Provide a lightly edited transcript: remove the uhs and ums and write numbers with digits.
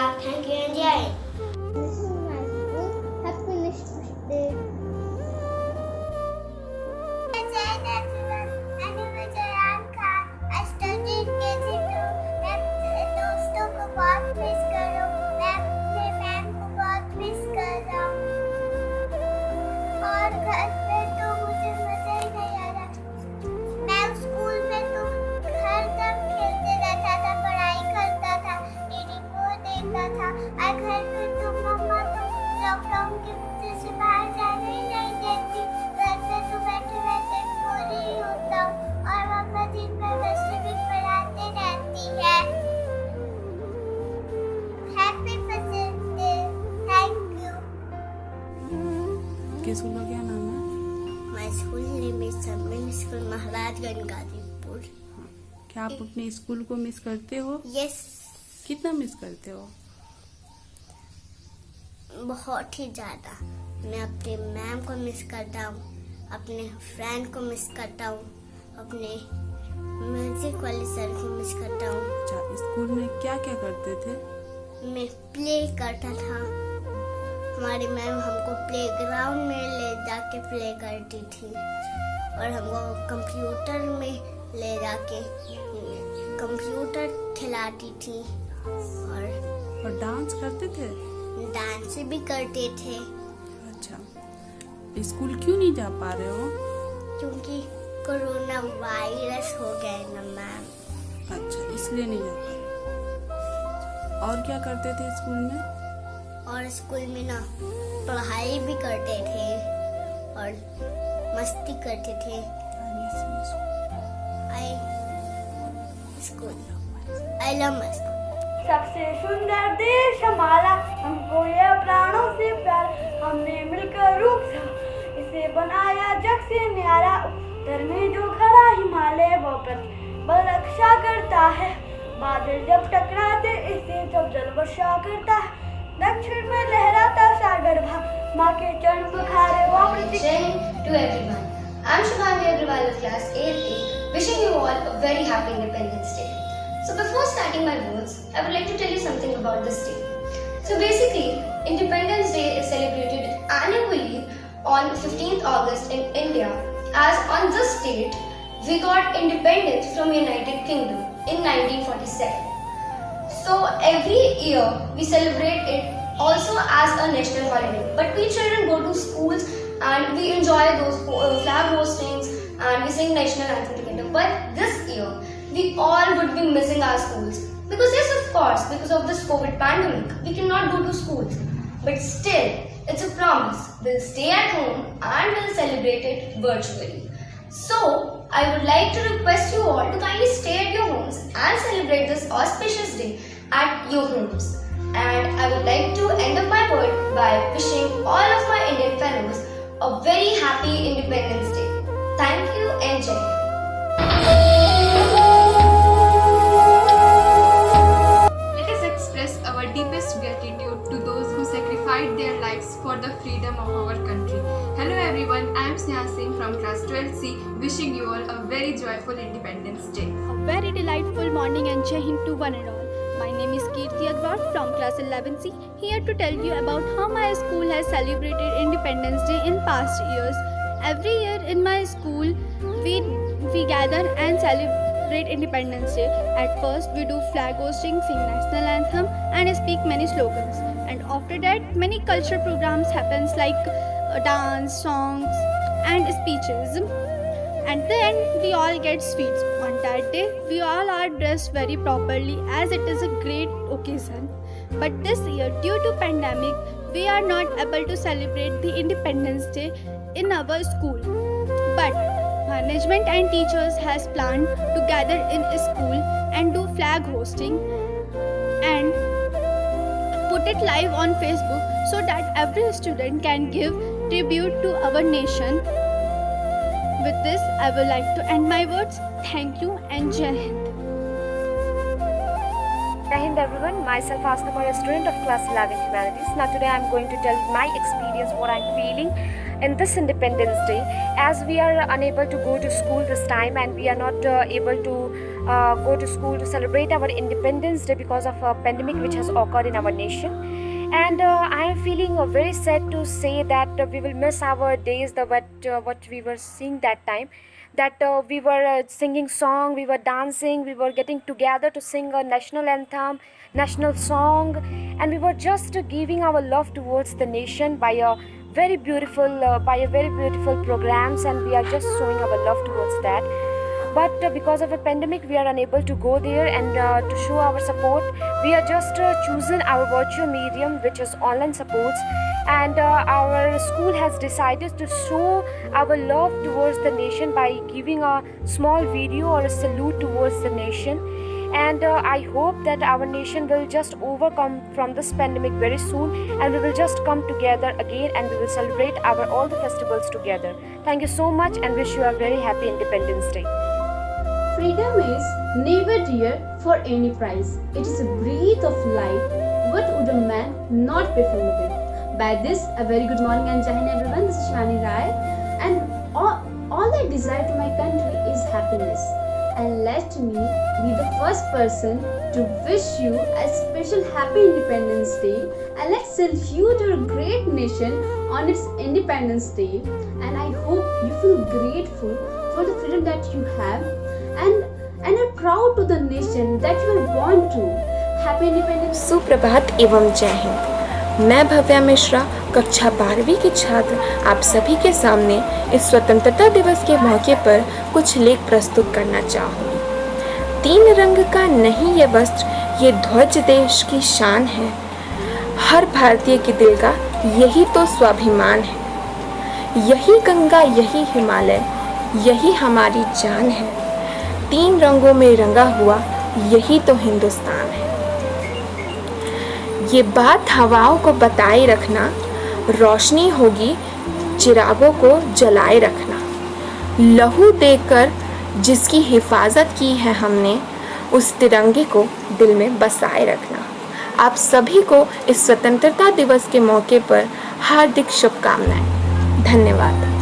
Thank you and Jai. This is my school. Happiness Day. I studied KG2. मैं दोस्तों को बहुत miss कर रहा हूँ. मैं अपने मैम को बहुत मिस कर रहा हूँ. और घर पे तो मुझे मजा ही नहीं आ रहा. मैं स्कूल में तो हरदम खेलते रहता था, पढ़ाई करता था, टीवी को देखता था. और घर पे तो मम्मा तो लॉकडाउन की वजह से बाहर जाने ही नहीं देती. घर पे तो बैठे बैठे बोर ही होता हूँ. और मम्मा दिन भर वैसे भी पढ़ाते रहती है. Happy Father's Day. Thank you. आपके स्कूल का क्या नाम है? माय स्कूल नेम इज सबमिन स्कूल महाराजगंज गाजीपुर. क्या आप अपने स्कूल को मिस करते हो? यस, कितना मिस करते हो? बहुत ही ज़्यादा. मैं अपने मैम को मिस करता हूँ, अपने फ्रेंड को मिस करता हूँ, अपने म्यूजिक वाले सर को मिस करता हूँ. अच्छा, स्कूल में क्या क्या करते थे? मैं प्ले करता था. हमारी मैम हमको प्लेग्राउंड में ले जाके प्ले करती थी और हमको कंप्यूटर में ले जाके कंप्यूटर खिलाती थी. और डांस करते थे? डांस भी करते थे. अच्छा, स्कूल क्यों नहीं जा पा रहे हो? क्योंकि कोरोना वायरस हो गया ना मैम. अच्छा, इसलिए नहीं जा पा रहे. और क्या करते थे स्कूल में? और स्कूल में ना पढ़ाई भी करते थे और मस्ती करते थे. I love my school. सबसे सुंदर देश हमारा, हमको ये प्राणों से प्यार, हमने मिलकर रूप सा इसे बनाया जग से न्यारा. उत्तर में जो खड़ा हिमालय वो प्रतिबल रक्षा करता है. बादल जब टकराते इसे जब जल वर्षा करता है. दक्षिण में लहराता सागर भा, माँ के चरण पखारे वो To everyone, I'm Shubhangi Agrawal of class 8A, wishing you all a very happy Independence Day. So before starting my words, I would like to tell you something about this day. So basically, Independence Day is celebrated annually on 15th August in India, as on this date, we got independence from United Kingdom in 1947. So every year we celebrate it also as a national holiday. But we children go to schools and we enjoy those flag hostings and we sing national anthem together. But this year we all would be missing our schools. Because yes, of course, because of this COVID pandemic, we cannot go to schools. But still, it's a promise. We'll stay at home and we'll celebrate it virtually. So, I would like to request you all to kindly stay at your homes and celebrate this auspicious day at your homes. And I would like to end up my word by wishing all of my Indian fellows a very happy Independence Day. Thank you and Jai Hind. Let us express our deepest gratitude to those who sacrificed their lives for the freedom of our country. Hello everyone, I am Sneha Singh from class 12C, wishing you all a very joyful Independence Day. A very delightful morning and Jai Hind to one and all. My name is Kirti Agrawal from class 11C, here to tell you about how my school has celebrated Independence Day in past years. Every year in my school, we gather and celebrate Independence Day. At first, we do flag hosting, sing national anthem and speak many slogans. And after that, many cultural programs happens like dance, songs and speeches. At the end, we all get sweets. On that day, we all are dressed very properly as it is a great occasion. But this year, due to pandemic, we are not able to celebrate the Independence Day in our school. But management and teachers has planned to gather in a school and do flag hosting and put it live on Facebook so that every student can give tribute to our nation. With this, I would like to end my words. Thank you and Jai Hind. Jai Hind everyone, myself Asna, a student of class 11 Humanities. Now today I am going to tell my experience, what I am feeling in this Independence Day, as we are unable to go to school this time and we are not able to go to school to celebrate our Independence Day because of a pandemic which has occurred in our nation. And I am feeling very sad to say that we will miss our days, what we were seeing that time, that we were singing song, we were dancing, we were getting together to sing a national anthem, national song, and we were just giving our love towards the nation by a very beautiful programs, and we are just showing our love towards that. But because of a pandemic, we are unable to go there and to show our support. We are just choosing our virtual medium, which is online supports, and our school has decided to show our love towards the nation by giving a small video or a salute towards the nation. And I hope that our nation will just overcome from this pandemic very soon, and we will just come together again and we will celebrate all the festivals together. Thank you so much and wish you a very happy Independence Day. Freedom is never dear for any price. It is a breath of life. What would a man not be filled with? By this, a very good morning and Jai Hind everyone. This is Shivani Rai, and all I desire to my country is happiness. And let me be the first person to wish you a special happy Independence Day, and let's salute our great nation on its Independence Day. And I hope you feel grateful for the freedom that you have, and are proud to the nation that you are born to. Happy Independence Day. सुप्रभात एवं जय हिंद। मैं भव्या मिश्रा, कक्षा 12वीं की छात्र, आप सभी के सामने इस स्वतंत्रता दिवस के मौके पर कुछ लेख प्रस्तुत करना चाहूँगी। 3 रंग का नहीं ये वस्त्र, ये ध्वज देश की शान है। हर भारतीय के दिल का यही तो स्वाभिमान है। यही गंगा, यही हिमालय, यही हमारी जान है। 3 रंगों में रंगा हुआ यही तो हिंदुस्तान है। ये बात हवाओं को बताए रखना, रोशनी होगी चिरागों को जलाए रखना। लहू देकर जिसकी हिफाजत की है हमने, उस तिरंगे को दिल में बसाए रखना। आप सभी को इस स्वतंत्रता दिवस के मौके पर हार्दिक शुभकामनाएं। धन्यवाद।